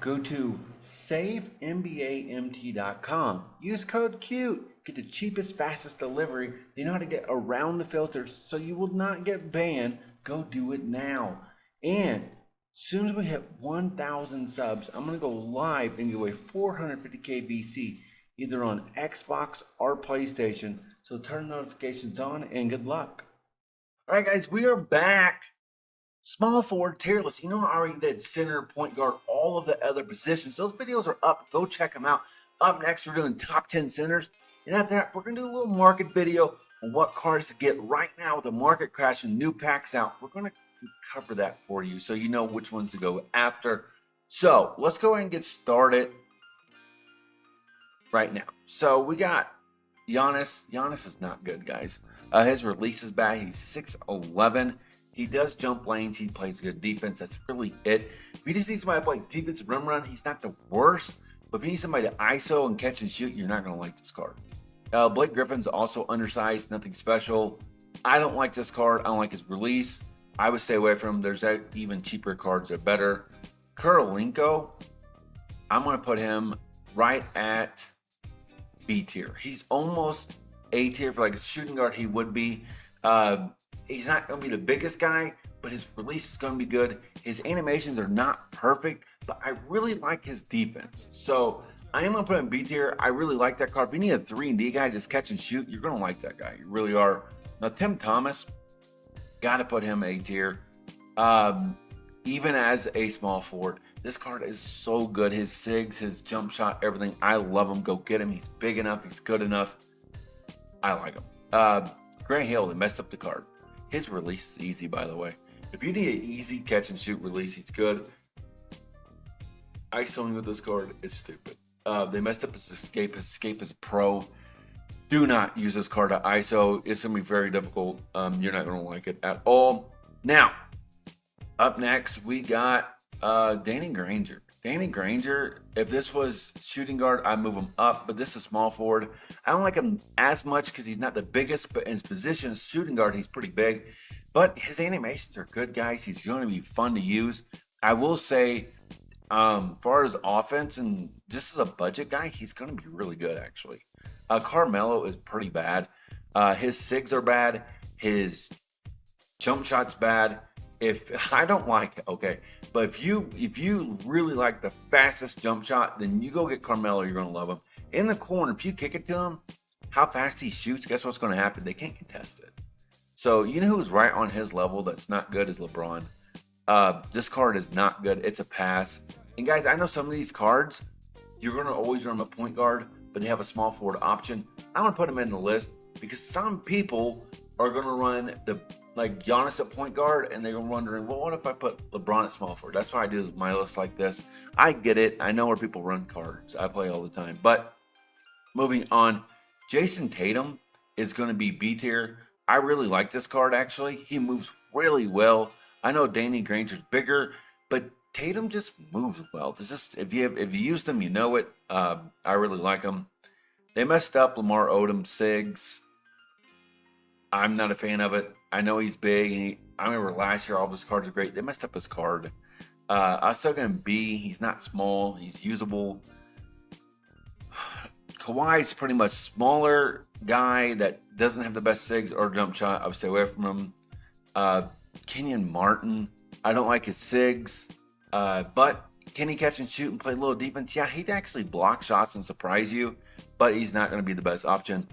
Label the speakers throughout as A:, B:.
A: go to savenbamt.com. Use code CUTE. Get the cheapest, fastest delivery. You know how to get around the filters so you will not get banned. Go do it now. And as soon as we hit 1,000 subs, I'm going to go live and give away 450k VC either on Xbox or PlayStation. So turn notifications on and good luck. All right, guys, we are back. Small forward, tier list. You know, I already did center, point guard, all of the other positions. Those videos are up. Go check them out. Up next, we're doing top 10 centers. And after that, we're going to do a little market video on what cards to get right now with the market crash and new packs out. We're going to cover that for you so you know which ones to go after. So let's go ahead and get started right now. So we got Giannis. Giannis is not good, guys. His release is bad. He's 6'11". He does jump lanes. He plays good defense. That's really it. If you just need somebody to play defensive rim run, he's not the worst. But if you need somebody to ISO and catch and shoot, you're not going to like this card. Blake Griffin's also undersized. Nothing special. I don't like this card. I don't like his release. I would stay away from him. There's even cheaper cards that are better. Kurolenko, I'm going to put him right at B tier. He's almost A tier for like a shooting guard. He would be. He's not going to be the biggest guy, but his release is going to be good. His animations are not perfect, but I really like his defense. So I am going to put him B tier. I really like that card. If you need a 3-and-D guy, just catch and shoot, you're going to like that guy. You really are. Now, Tim Thomas, got to put him A tier. Even as a small forward, this card is so good. His SIGs, his jump shot, everything. I love him. Go get him. He's big enough. He's good enough. I like him. Grant Hill, they messed up the card. His release is easy, by the way. If you need an easy catch and shoot release, he's good. ISOing with this card is stupid. They messed up his escape. His escape is pro. Do not use this card to ISO. It's going to be very difficult. You're not going to like it at all. Now, up next, we got Danny Granger. Danny Granger, if this was shooting guard, I'd move him up, but this is small forward. I don't like him as much because he's not the biggest, but in his position as shooting guard, he's pretty big. But his animations are good, guys. He's going to be fun to use. I will say, far as offense and just as a budget guy, he's going to be really good, actually. Carmelo is pretty bad. His SIGs are bad. His jump shot's bad. If I don't like it, okay, but if you really like the fastest jump shot, then you go get Carmelo. You're gonna love him. In the corner, if you kick it to him, how fast he shoots, guess what's gonna happen? They can't contest it. So you know who's right on his level that's not good is LeBron. This card is not good. It's a pass. And guys, I know some of these cards you're gonna always run a point guard, but they have a small forward option. I'm gonna put them in the list because some people are gonna run like Giannis at point guard, and they're wondering, well, what if I put LeBron at small forward? That's why I do my list like this. I get it. I know where people run cards. I play all the time. But moving on, Jason Tatum is going to be B tier. I really like this card, actually. He moves really well. I know Danny Granger's bigger, but Tatum just moves well. There's just if you used him, you know it. I really like him. They messed up Lamar Odom's SIGs. I'm not a fan of it. I know he's big, and I remember last year all of his cards are great. They messed up his card. I still got him B. He's not small. He's usable. Kawhi's pretty much smaller guy that doesn't have the best SIGs or jump shot. I would stay away from him. Kenyon Martin, I don't like his SIGs, but can he catch and shoot and play a little defense? Yeah, he'd actually block shots and surprise you, but he's not going to be the best option.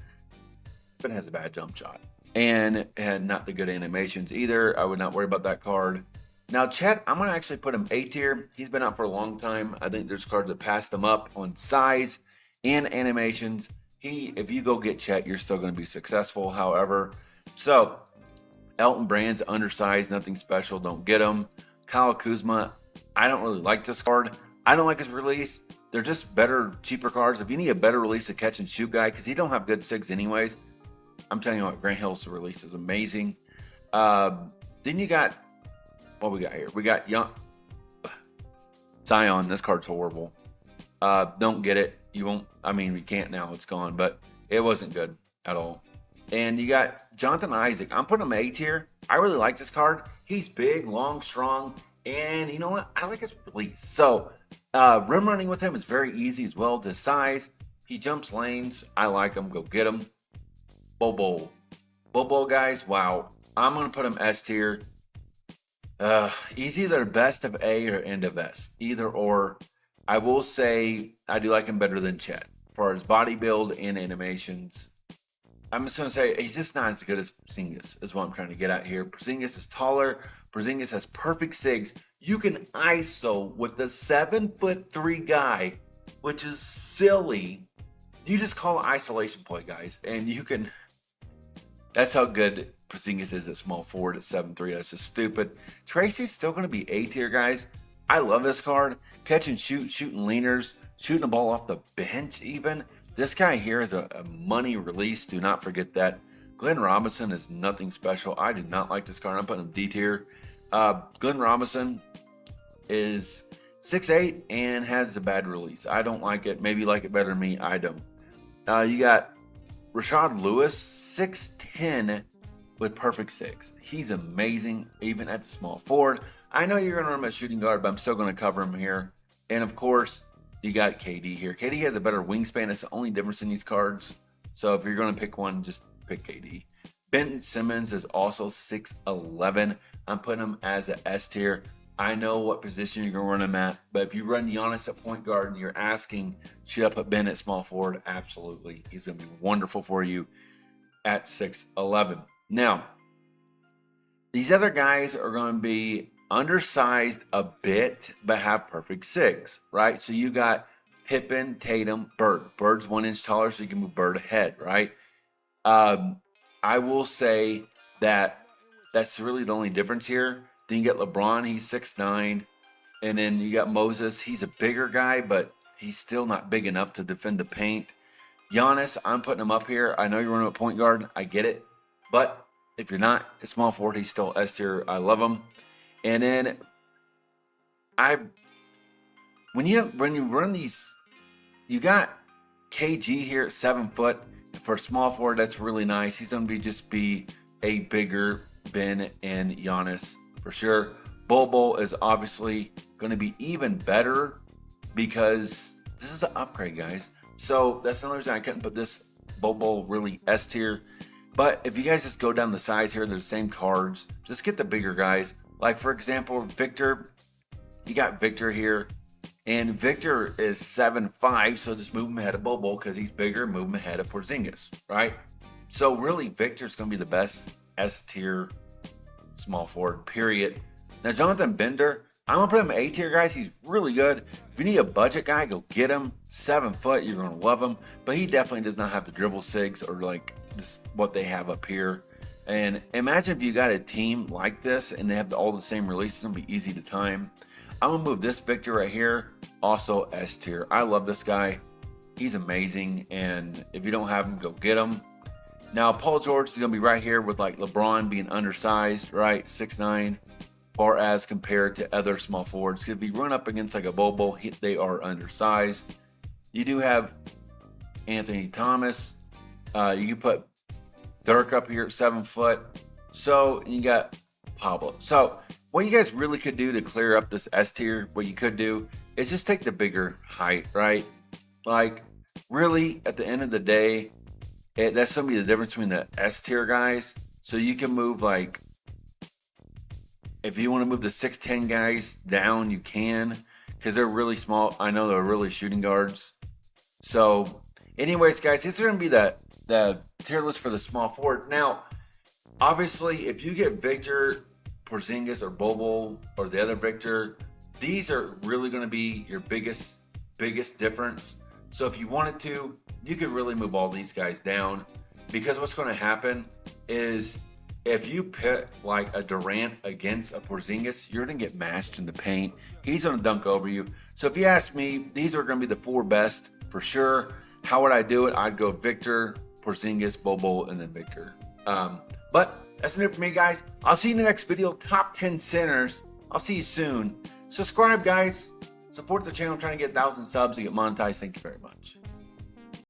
A: But has a bad jump shot. And had not the good animations either. I would not worry about that card. Now, Chet, I'm going to actually put him A tier. He's been out for a long time. I think there's cards that passed him up on size and animations. If you go get Chet, you're still going to be successful, however. So, Elton Brand's undersized, nothing special. Don't get him. Kyle Kuzma, I don't really like this card. I don't like his release. They're just better, cheaper cards. If you need a better release to catch and shoot guy, because he don't have good SIGs anyways, I'm telling you what, Grant Hill's release is amazing. Then you got, what we got here? We got Young Zion. This card's horrible. Don't get it. You won't, we can't now. It's gone, but it wasn't good at all. And you got Jonathan Isaac. I'm putting him A tier. I really like this card. He's big, long, strong. And you know what? I like his release. So, rim running with him is very easy as well. To size, he jumps lanes. I like him. Go get him. Bobo. Bobo, guys, wow. I'm going to put him S tier. He's either best of A or end of S. Either or. I will say I do like him better than Chet. As far as body build and animations, I'm just going to say he's just not as good as Porzingis, is what I'm trying to get at here. Porzingis is taller. Porzingis has perfect sigs. You can ISO with the 7'3" guy, which is silly. You just call it isolation play, guys, and you can. That's how good Porzingis is at small forward at 7'3". That's just stupid. Tracy's still going to be A tier, guys. I love this card. Catch and shoot, shooting leaners, shooting the ball off the bench even. This guy here is a money release. Do not forget that. Glenn Robinson is nothing special. I do not like this card. I'm putting him D tier. Glenn Robinson is 6'8" and has a bad release. I don't like it. Maybe you like it better than me. I don't. You got Rashad Lewis, 6'10", with perfect six. He's amazing, even at the small forward. I know you're going to run him at shooting guard, but I'm still going to cover him here. And of course, you got KD here. KD has a better wingspan. That's the only difference in these cards. So if you're going to pick one, just pick KD. Ben Simmons is also 6'11". I'm putting him as an S tier. I know what position you're going to run him at, but if you run Giannis at point guard and you're asking, should I put Ben at small forward? Absolutely. He's going to be wonderful for you at 6'11". Now, these other guys are going to be undersized a bit, but have perfect sigs, right? So you got Pippen, Tatum, Bird. Bird's 1 inch taller, so you can move Bird ahead, right? I will say that that's really the only difference here. Then you get LeBron, he's 6'9". And then you got Moses, he's a bigger guy, but he's still not big enough to defend the paint. Giannis, I'm putting him up here. I know you're running a point guard. I get it. But if you're not a small forward, he's still S tier. I love him. And then when you run these, you got KG here at 7 foot. For a small forward, that's really nice. He's going to just be a bigger Ben and Giannis for sure. Bobo is obviously going to be even better because this is an upgrade, guys. So that's another reason I couldn't put this Bobo really S tier. But if you guys just go down the sides here, they're the same cards. Just get the bigger guys. Like, for example, Victor. You got Victor here. And Victor is 7'5", so just move him ahead of Bobo because he's bigger. Move him ahead of Porzingis, right? So really, Victor's going to be the best S tier small forward, period. Now, Jonathan Bender, I'm going to put him A tier, guys. He's really good. If you need a budget guy, go get him. 7 foot, you're going to love him. But he definitely does not have the dribble sigs or like just what they have up here. And imagine if you got a team like this and they have all the same releases. It's going to be easy to time. I'm going to move this Victor right here, also S tier. I love this guy. He's amazing. And if you don't have him, go get him. Now, Paul George is going to be right here with like LeBron being undersized, right? 6'9", far as compared to other small forwards. If you run up against like a Bobo, they are undersized. You do have Anthony Thomas. You can put Dirk up here at 7 foot. So you got Pablo. So what you guys really could do to clear up this S tier, what you could do is just take the bigger height, right? Like, really, at the end of the day, that's going to be the difference between the S tier guys. So you can move, like, if you want to move the 6'10" guys down, you can, because they're really small. I know they're really shooting guards. So, anyways, guys, this is going to be the tier list for the small forward. Now, obviously, if you get Victor, Porzingis, or Bobo, or the other Victor, these are really going to be your biggest difference. So if you wanted to, you could really move all these guys down, because what's going to happen is if you pit like a Durant against a Porzingis, you're going to get mashed in the paint. He's going to dunk over you. So if you ask me, these are going to be the 4 best for sure. How would I do it? I'd go Victor, Porzingis, Bobo, and then Victor. But that's it for me, guys. I'll see you in the next video. Top 10 centers. I'll see you soon. Subscribe, guys. Support the channel. I'm trying to get 1,000 subs to get monetized. Thank you very much.